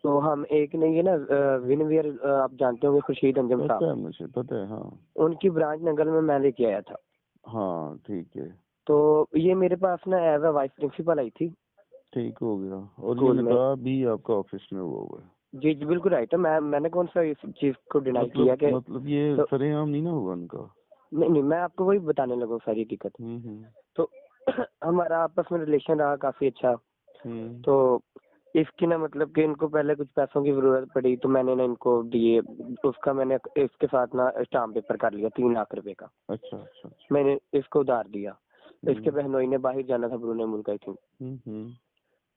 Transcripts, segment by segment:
तो हम एक ने ये ना विनवियर आप जानते होंगे, खुर्शीद अंजम पता साहब, है मुझे, पता है, हाँ। उनकी ब्रांच नंगल में मैं लेके आया था। हाँ ठीक है। तो ये मेरे पास ना एज अ वाइस प्रिंसिपल आई थी ठीक हो गया। और ये स्कूल में। निकाह भी आपका ऑफिस में हुआ हुआ है? जी जी बिल्कुल राइट है। मैंने कौन सा इस चीज को डिनाई किया कि मतलब ये तो सरेआम नहीं ना हुआ उनका? नहीं नहीं, मैं आपको वही बताने लगा सारी दिक्कत। हम्म। तो हमारा आपस में रिलेशन रहा काफी अच्छा। हम्म। तो इसकी ना मतलब कि इनको पहले कुछ पैसों की जरूरत पड़ी, तो मैंने ना इनको दिए। उसका मैंने इसके साथ ना स्टाम्प पेपर कर लिया 3 लाख रुपए का। अच्छा अच्छा अच्छा। मैंने इसको उधार दिया। इसके हम्म। बहनोई ने बाहर जाना था ब्रूने मुल्क आई थी। हम्म।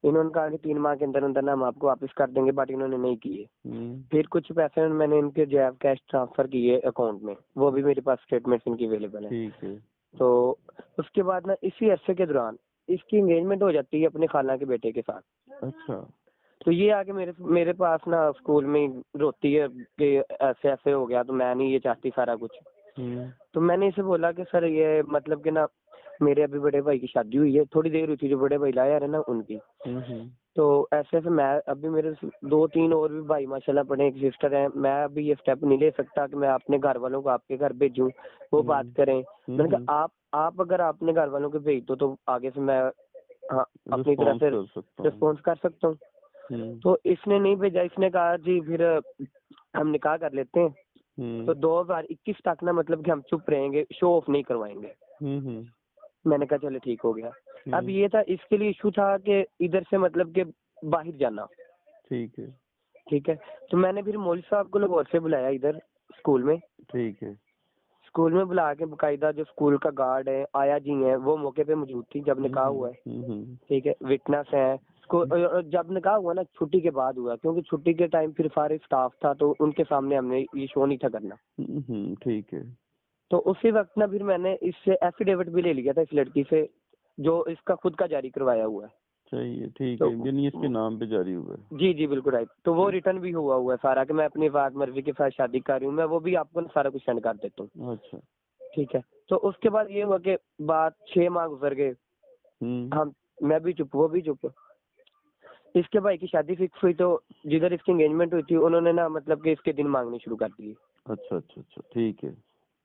इन्होंने कहा कि 3 माह के अंदर अंदर ना हम आपको वापस कर देंगे, बट इन्होंने नहीं किए। हम्म। फिर कुछ पैसे मैंने इनके जैब कैश ट्रांसफर किए अकाउंट में, वो भी मेरे पास स्टेटमेंट इनकी अवेलेबल है। ठीक है। तो उसके बाद ना इसी अरसे के दौरान इसकी एंगेजमेंट हो जाती है अपने खाला के बेटे के साथ। अच्छा। तो ये आके मेरे मेरे पास ना स्कूल में ही रोती है कि ऐसे ऐसे हो गया, तो मैं नहीं ये चाहती सारा कुछ। हम्म। तो मैंने इसे बोला कि सर ये मतलब कि ना मेरे अभी बड़े भाई की शादी हुई है, थोड़ी देर हुई थी, जो बड़े भाई लाए आ रहे ना उनकी। हम्म। तो ऐसे ऐसे मैं अभी मेरे 2-3 और भी भाई माशाल्लाह पढ़े, एक सिस्टर है, मैं अभी ये स्टेप नहीं ले सकता कि मैं अपने घर वालों को आपके घर भेजूं, वो बात करें। मैंने कहा आप अगर अपने घर वालों को भेज दो तो आगे से मैं हाँ अपनी तरफ रिस्पॉन्स से कर सकता हूँ। रिस्पॉन्स कर सकता हूँ। तो इसने नहीं भेजा, इसने कहा जी फिर हम निकाह कर लेते हैं। तो 2021 तक ना मतलब कि हम चुप रहेंगे, शो ऑफ नहीं करवाएंगे। मैंने कहा चलो ठीक हो गया। अब ये था, इसके लिए इशू था कि इधर से मतलब कि बाहर जाना। ठीक है। ठीक है। तो मैंने फिर मौलवी साहब को लाहौर से बुलाया इधर स्कूल में। ठीक है। स्कूल में बुला के बकायदा जो स्कूल का गार्ड है, आया जी है, वो मौके पे मौजूद थी जब निकाह हुआ है। ठीक है, विटनेस है। जब निकाह हुआ ना छुट्टी के बाद हुआ, क्योंकि छुट्टी के टाइम फिर सारे स्टाफ था, तो उनके सामने हमने ये शो नहीं था करना। ठीक है। तो उसी वक्त ना फिर मैंने इससे एफिडेविट भी ले लिया था इस लड़की से, जो इसका खुद का जारी करवाया हुआ है। सही है। ठीक तो है, यानी इसके नाम पे जारी हुआ है? जी जी बिल्कुल राइट। तो वो रिटर्न भी हुआ हुआ है सारा, कि मैं अपनी वाद मर्जी के साथ शादी कर रही हूँ, मैं वो भी आपको ना सारा कुछ सेंड कर देता हूँ। अच्छा। ठीक है। तो उसके बाद ये हुआ कि बात 6 माह गुजर गए। हम मैं भी चुप, वो भी चुप। इसके भाई की शादी फिक्स हुई, तो जिधर इसकी एंगेजमेंट हुई थी उन्होंने ना मतलब कि इसके दिन मांगने शुरू कर दिए। अच्छा अच्छा अच्छा। ठीक है।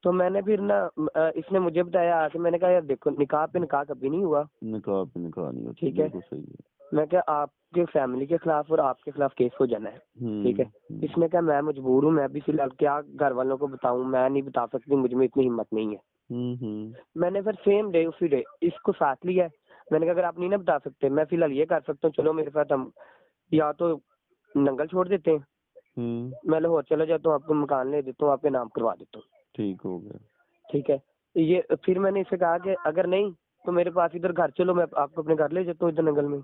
तो मैंने फिर ना इसने मुझे बताया आके, मैंने कहा यार देखो निकाह पे निकाह कभी नहीं हुआ। निकाह पे निकाह नहीं होती, ठीक है। बिल्कुल सही है। मैं क्या आपके फैमिली के खिलाफ और आपके खिलाफ केस हो जाना है। ठीक है। इसने कहा मैं मजबूर हूँ, मैं भी फिलहाल क्या घर वालों को बताऊं, मैं नहीं बता सकती, मुझ में इतनी हिम्मत नहीं है। मैंने फिर सेम डे उसी डे इसको साथ लिया है। मैंने कहा अगर आप नहीं ना बता सकते, मैं फिलहाल ये कर सकता हूँ, चलो मेरे साथ हम या तो नंगल छोड़ देते हैं, मैं लाहौर चला जाता हूँ, आपको मकान ले देता हूँ, आपके नाम करवा देता हूँ। ठीक हो गया। ठीक है। ये फिर मैंने इसे कहा कि अगर नहीं तो मेरे पास इधर घर चलो, मैं आपको अपने घर ले जाता हूँ इधर नंगल में।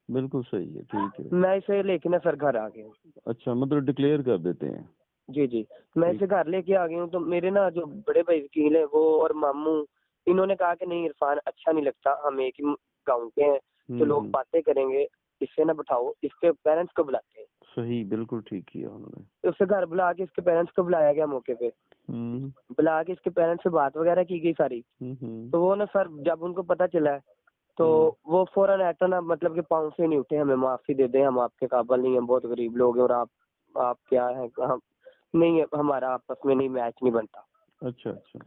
बिल्कुल सही है। ठीक है। मैं इसे लेके ना सर घर आ गया। अच्छा, मतलब डिक्लेयर कर देते हैं? जी जी। मैं इसे घर लेके आ गई हूँ। तो मेरे ना जो बड़े भाई वकील है वो और मामू, इन्होंने कहा कि नहीं इरफान अच्छा नहीं लगता, हम एक ही गाँव के हैं, तो लोग बातें करेंगे, इससे ना बिठाओ, इसके पेरेंट्स को बुलाते हैं। सही, बिल्कुल ठीक किया उन्होंने। तो उससे घर बुला के इसके पेरेंट्स को बुलाया गया मौके पे। बुला के इसके पेरेंट्स से बात वगैरह की गई सारी। तो वो ना सर जब उनको पता चला तो वो फौरन ऐसा ना मतलब कि पाँव से नहीं उठे, हमें माफी दे दें, हम आपके काबिल नहीं हैं, बहुत गरीब लोग हैं, और आप क्या है, हम नहीं है, हमारा आपस में नहीं मैच नहीं बनता। अच्छा अच्छा।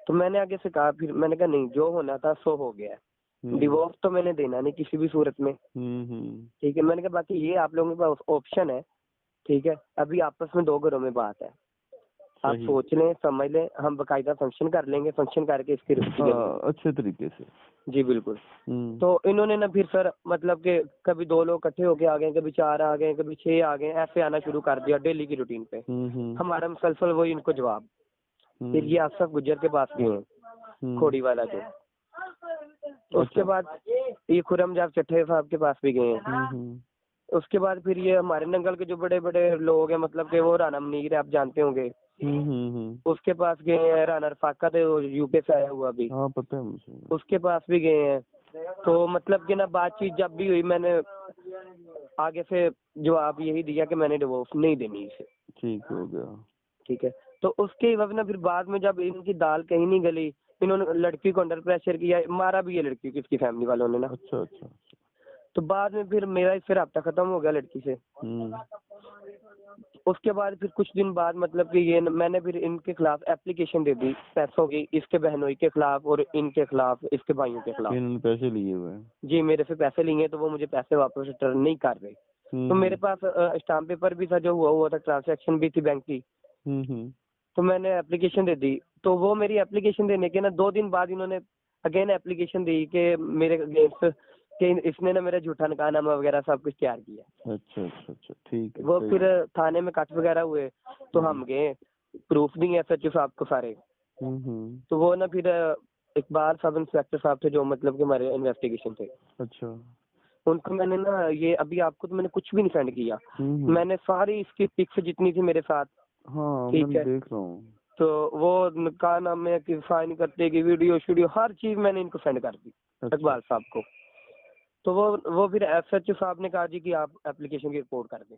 तो मैंने आगे से कहा, फिर मैंने कहा नहीं, जो होना था सो हो गया है, डिवोर्स तो मैंने देना नहीं किसी भी सूरत में। ठीक है। मैंने कहा बाकी ये आप लोगों के पास ऑप्शन है। ठीक है। अभी आपस में 2 घरों में बात है, आप सोच लें, समझ लें, हम बकायदा फंक्शन कर लेंगे, फंक्शन करके इसकी अच्छे तरीके से। जी बिल्कुल। तो इन्होंने ना फिर सर मतलब कि कभी 2 लोग इकट्ठे होके आ गए, कभी 4 आ गए, कभी 6 आ गए, ऐसे आना शुरू कर दिया डेली की रूटीन पे। हमारा मुसलसल वही इनको जवाब। फिर ये आसफ गुज्जर के पास गए हैं, खोड़ी वाला जो। उसके बाद ये खुरम जाब चट्टे साहब के पास भी गए हैं। उसके बाद फिर ये हमारे नंगल के जो बड़े बड़े लोग हैं, मतलब कि वो राना मुनीर है, आप जानते होंगे, उसके पास गए हैं। राना रफाकत है, वो यूपी से आया हुआ भी, हाँ पता है मुझे, उसके पास भी गए हैं। तो मतलब कि ना बातचीत जब भी हुई, मैंने आगे से जवाब यही दिया कि मैंने डिवोर्स नहीं देनी इसे। ठीक हो गया। ठीक है। तो उसके बाद ना फिर बाद में जब इनकी दाल कहीं नहीं गली, इन्होंने लड़की को अंडर प्रेशर किया, मारा भी है लड़की की, इसकी फैमिली वालों ने ना। अच्छा अच्छा। तो बाद में फिर मेरा इससे राब्ता खत्म हो गया लड़की से। उसके बाद फिर कुछ दिन बाद मतलब कि ये मैंने फिर इनके खिलाफ एप्लीकेशन दे दी पैसों की, इसके बहनोई के खिलाफ और इनके खिलाफ, इसके भाइयों के खिलाफ। इन्होंने पैसे लिए हुए हैं। जी मेरे से पैसे लिए हैं, तो वो मुझे पैसे वापस रिटर्न नहीं कर रहे। तो मेरे पास स्टाम्प पेपर भी था, जो हुआ था, ट्रांजैक्शन भी थी बैंक की। हम्म। तो मैंने एप्लीकेशन दे दी। तो वो मेरी एप्लीकेशन देने के ना 2 दिन बाद इन्होंने अगेन एप्लीकेशन दी कि मेरे अगेंस्ट कि इसने ना मेरा झूठा निकाहनामा वगैरह सब कुछ तैयार किया। अच्छा अच्छा अच्छा, ठीक है। वो सही फिर है। थाने में कट वगैरह हुए, तो हम गए, प्रूफ दिए एसएचओ साहब को सारे। हम्म। तो वो ना फिर इकबाल सब इंस्पेक्टर साहब थे, जो मतलब कि हमारे इन्वेस्टिगेशन थे, अच्छा। उनको मैंने ना ये अभी आपको तो मैंने कुछ भी नहीं सेंड किया। हम्म। मैंने सारी इसकी पिक्स जितनी थी मेरे साथ, हाँ ठीक मैं है, देख रहा हूँ। तो वो कहा नाम है कि साइन करते की वीडियो हर चीज मैंने इनको सेंड कर दी अच्छा। इकबाल साहब को। तो वो फिर एसएचओ साहब ने कहा जी कि आप एप्लीकेशन की रिपोर्ट कर दें।